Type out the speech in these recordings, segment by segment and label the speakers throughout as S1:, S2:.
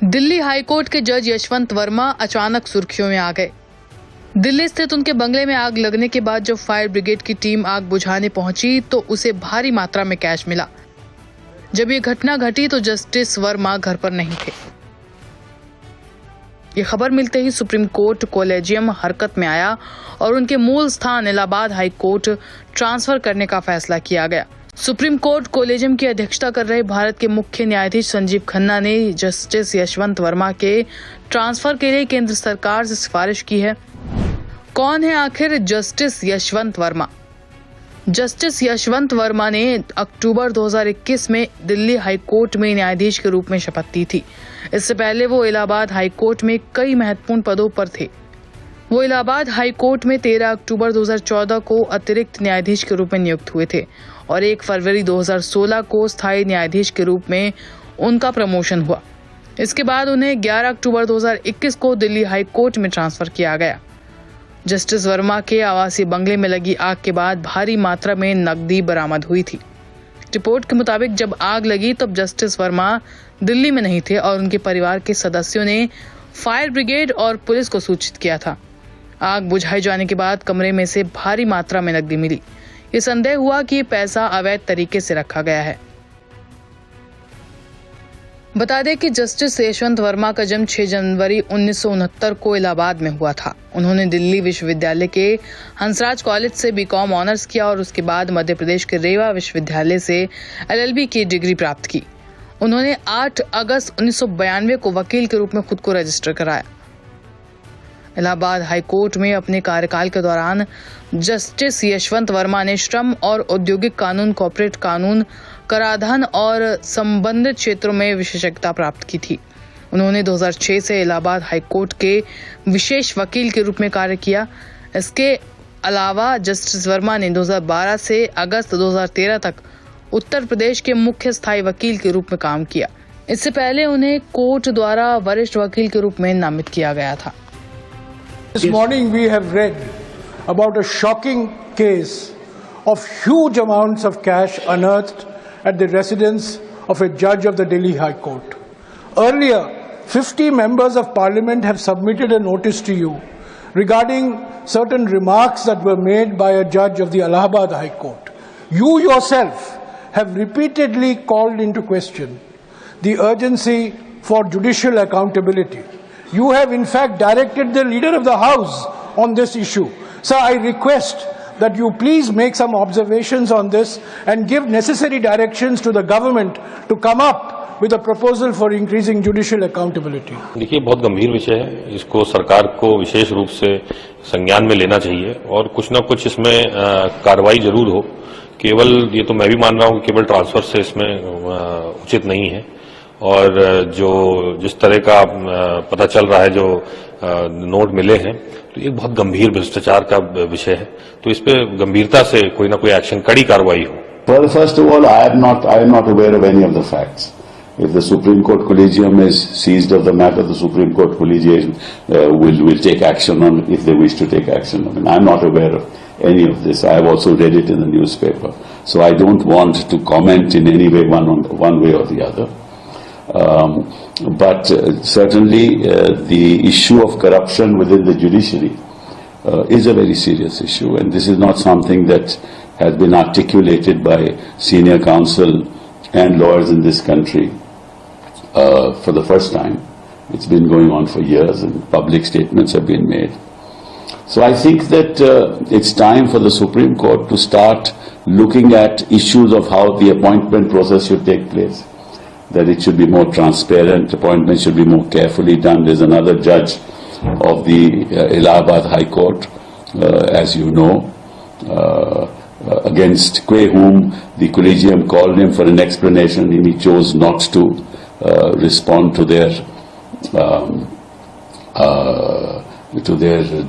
S1: Delhi high court के जज यशवंत वर्मा अचानक सुर्खियों में आ गए। दिल्ली स्थित उनके बंगले में आग लगने के बाद जब फायर ब्रिगेड की टीम आग बुझाने पहुंची तो उसे भारी मात्रा में कैश मिला। जब ये घटना घटी तो जस्टिस वर्मा घर पर नहीं थे। ये खबर मिलते ही सुप्रीम कोर्ट कोलेजियम हरकत में आया और उनके मूल स्थान इलाहाबाद हाई कोर्ट ट्रांसफर करने का फैसला किया गया। सुप्रीम कोर्ट कोलेजियम की अध्यक्षता कर रहे भारत के मुख्य न्यायाधीश संजीव खन्ना ने जस्टिस यशवंत वर्मा के ट्रांसफर के लिए केंद्र सरकार से सिफारिश की है। कौन है आखिर जस्टिस यशवंत वर्मा? जस्टिस यशवंत वर्मा ने अक्टूबर 2021 में दिल्ली हाई कोर्ट में न्यायाधीश के रूप में शपथ ली थी। इससे पहले वो इलाहाबाद हाई कोर्ट में कई महत्वपूर्ण पदों पर थे। वो इलाहाबाद हाई कोर्ट में 13 अक्टूबर 2014 को अतिरिक्त न्यायाधीश के रूप में नियुक्त हुए थे और 1 फरवरी 2016 को स्थायी न्यायाधीश के रूप में उनका प्रमोशन हुआ। इसके बाद उन्हें 11 अक्टूबर 2021 को दिल्ली हाई कोर्ट में ट्रांसफर किया गया। जस्टिस वर्मा के आवासीय बंगले में लगी आग के बाद भारी मात्रा में नकदी बरामद हुई थी। रिपोर्ट के मुताबिक जब आग लगी तब जस्टिस वर्मा दिल्ली में नहीं थे और उनके परिवार के सदस्यों ने फायर ब्रिगेड और पुलिस को सूचित किया था। आग बुझाए जाने के बाद कमरे में से भारी मात्रा में नकदी मिली। ये संदेह हुआ कि ये पैसा अवैध तरीके से रखा गया है। बता दें कि जस्टिस यशवंत वर्मा का जन्म 6 जनवरी 1969 को इलाहाबाद में हुआ था। उन्होंने दिल्ली विश्वविद्यालय के हंसराज कॉलेज से बीकॉम ऑनर्स किया और उसके बाद मध्य प्रदेश के रेवा विश्वविद्यालय से एलएलबी की डिग्री प्राप्त की। उन्होंने 8 अगस्त 1992 को वकील के रूप में खुद को रजिस्टर कराया। इलाहाबाद हाई कोर्ट में अपने कार्यकाल के दौरान जस्टिस यशवंत वर्मा ने श्रम और औद्योगिक कानून, कॉर्पोरेट कानून, कराधान और संबंधित क्षेत्रों में विशेषज्ञता प्राप्त की थी। उन्होंने 2006 से इलाहाबाद हाई कोर्ट के विशेष वकील के रूप में कार्य किया। इसके अलावा जस्टिस वर्मा ने 2012 से अगस्त 2013 तक उत्तर प्रदेश के मुख्य स्थायी वकील के रूप में काम किया। इससे पहले उन्हें कोर्ट द्वारा वरिष्ठ वकील के रूप में नामित किया गया था।
S2: This morning we have read about a shocking case of huge amounts of cash unearthed at the residence of a judge of the Delhi High Court. Earlier, 50 members of parliament have submitted a notice to you regarding certain remarks that were made by a judge of the Allahabad High Court. You yourself have repeatedly called into question the urgency for judicial accountability. You have in fact directed the leader of the house on this issue. Sir, I request that you please make some observations on this and give necessary directions to the government to come up with a proposal for increasing judicial accountability.
S3: देखिए, बहुत गंभीर विषय है। इसको सरकार को विशेष रूप से संज्ञान में लेना चाहिए और कुछ ना कुछ इसमें कार्रवाई जरूर हो। केवल ये तो मैं भी मान रहा हूँ कि केवल ट्रांसफर से इसमें उचित नहीं है और जो जिस तरह का पता चल रहा है, जो नोट मिले हैं, तो एक बहुत गंभीर भ्रष्टाचार का विषय है। तो इस पे गंभीरता से कोई ना कोई एक्शन, कड़ी कार्रवाई हो।
S4: Well, first of all, I am not aware of any of the facts. If the Supreme Court Collegium is seized of the matter, the Supreme Court Collegium will take action on it if they wish to take action on it. I am not aware of any of this. I have also read it in the newspaper, so I don't want to comment in any way one way or the other. But certainly the issue of corruption within the judiciary is a very serious issue, and this is not something that has been articulated by senior counsel and lawyers in this country for the first time. It's been going on for years and public statements have been made. So I think that it's time for the Supreme Court to start looking at issues of how the appointment process should take place. That it should be more transparent, appointments should be more carefully done. There's another judge of the Allahabad High Court, as you know, against whom the collegium called him for an explanation, and he chose not to respond to their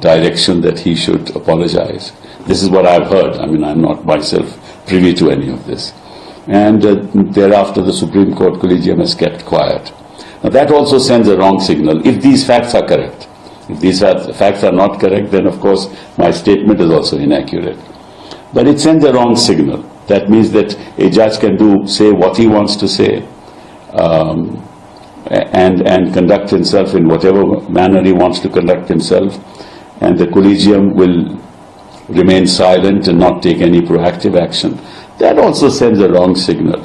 S4: direction that he should apologize. This is what I've heard. I mean, I'm not myself privy to any of this. And thereafter the Supreme Court Collegium has kept quiet. Now that also sends a wrong signal if these facts are correct. If these facts are not correct, then of course my statement is also inaccurate. But it sends a wrong signal. That means that a judge can say what he wants to say. and conduct himself in whatever manner he wants to conduct himself, and the collegium will remain silent and not take any proactive action. That also sends a wrong signal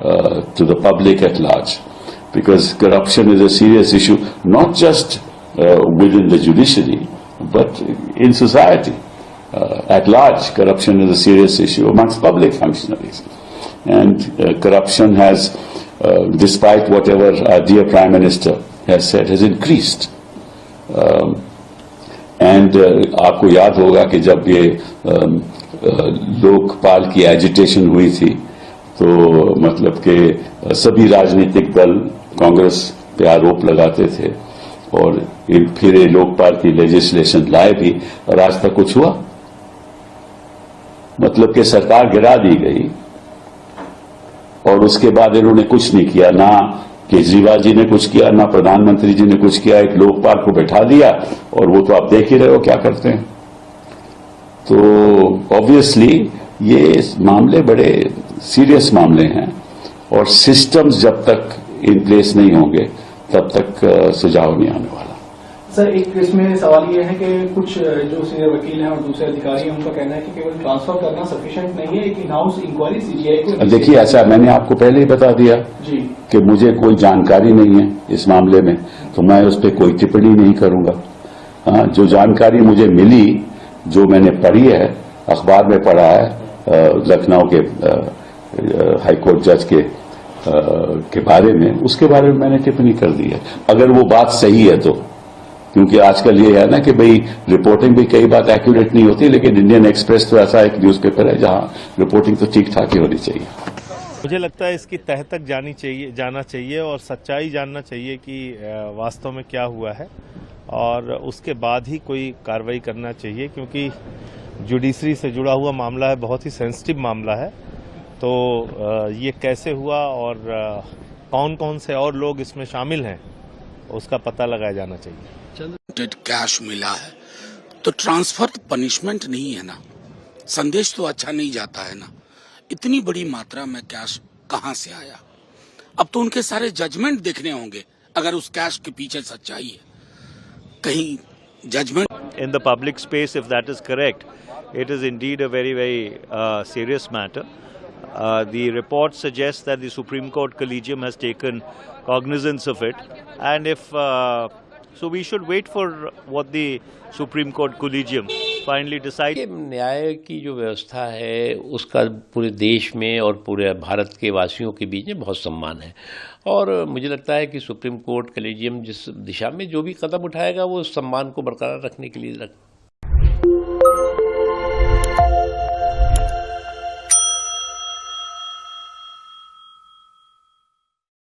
S4: to the public at large, because corruption is a serious issue, not just within the judiciary, but in society. At large, corruption is a serious issue amongst public functionaries. And corruption has, despite whatever our dear Prime Minister has said, has increased. And आपको याद होगा कि जब ये लोकपाल की agitation हुई थी, तो मतलब कि सभी राजनीतिक दल कांग्रेस पे आरोप लगाते थे और फिर ये लोकपाल की लेजिस्लेशन लाए भी, और आज तक कुछ हुआ? मतलब कि सरकार गिरा दी गई और उसके बाद इन्होंने कुछ नहीं किया। ना केजरीवाल जी ने कुछ किया, ना प्रधानमंत्री जी ने कुछ किया। एक लोकपाल को बैठा दिया और वो तो आप देख ही रहे हो क्या करते हैं। तो ऑब्वियसली ये मामले बड़े सीरियस मामले हैं और सिस्टम्स जब तक इन प्लेस नहीं होंगे तब तक सुझाव नहीं आने वाला।
S5: सर, एक इसमें सवाल ये है कि कुछ जो सीनियर वकील हैं और दूसरे अधिकारी हैं, उनका कहना है कि केवल ट्रांसफर करना सफिशिएंट नहीं है, एक इन हाउस इंक्वायरी सीजीआई को।
S4: देखिए, ऐसा मैंने आपको पहले ही बता दिया जी कि मुझे कोई जानकारी नहीं है इस मामले में, तो मैं उस पर कोई टिप्पणी नहीं करूंगा। हाँ, जो जानकारी मुझे मिली, जो मैंने पढ़ी है, अखबार में पढ़ा है लखनऊ के हाईकोर्ट जज के बारे में, उसके बारे में मैंने टिप्पणी कर दी है। अगर वो बात सही है तो, क्योंकि आजकल ये है ना कि भाई रिपोर्टिंग भी कई बात एक्यूरेट नहीं होती, लेकिन इंडियन एक्सप्रेस तो ऐसा एक न्यूज़पेपर है जहां रिपोर्टिंग तो ठीक ठाक ही होनी चाहिए।
S6: मुझे लगता है इसकी तह तक जाना चाहिए और सच्चाई जानना चाहिए कि वास्तव में क्या हुआ है, और उसके बाद ही कोई कार्रवाई करना चाहिए, क्योंकि जुडिशरी से जुड़ा हुआ मामला है, बहुत ही सेंसिटिव मामला है। तो ये कैसे हुआ और कौन कौन से और लोग इसमें शामिल हैं, उसका पता लगाया जाना चाहिए।
S7: कैश मिला है तो ट्रांसफर पनिशमेंट नहीं है ना, संदेश तो अच्छा नहीं जाता है ना। इतनी बड़ी मात्रा में कैश कहां से आया? अब तो उनके सारे जजमेंट देखने होंगे अगर उस कैश के पीछे सच्चाई है। कहीं judgement
S8: in the public space, if that is correct, it is indeed a very, very serious matter. The report suggests that the Supreme Court Collegium has taken cognizance of it, and if so, we should wait for what the Supreme Court Collegium finally decides.
S9: न्याय की जो व्यवस्था है उसका पूरे देश में और पूरे भारत के वासियों के बीच में बहुत सम्मान है, और मुझे लगता है कि सुप्रीम कोर्ट कॉलेजियम जिस दिशा में जो भी कदम उठाएगा वो उस सम्मान को बरकरार रखने के लिए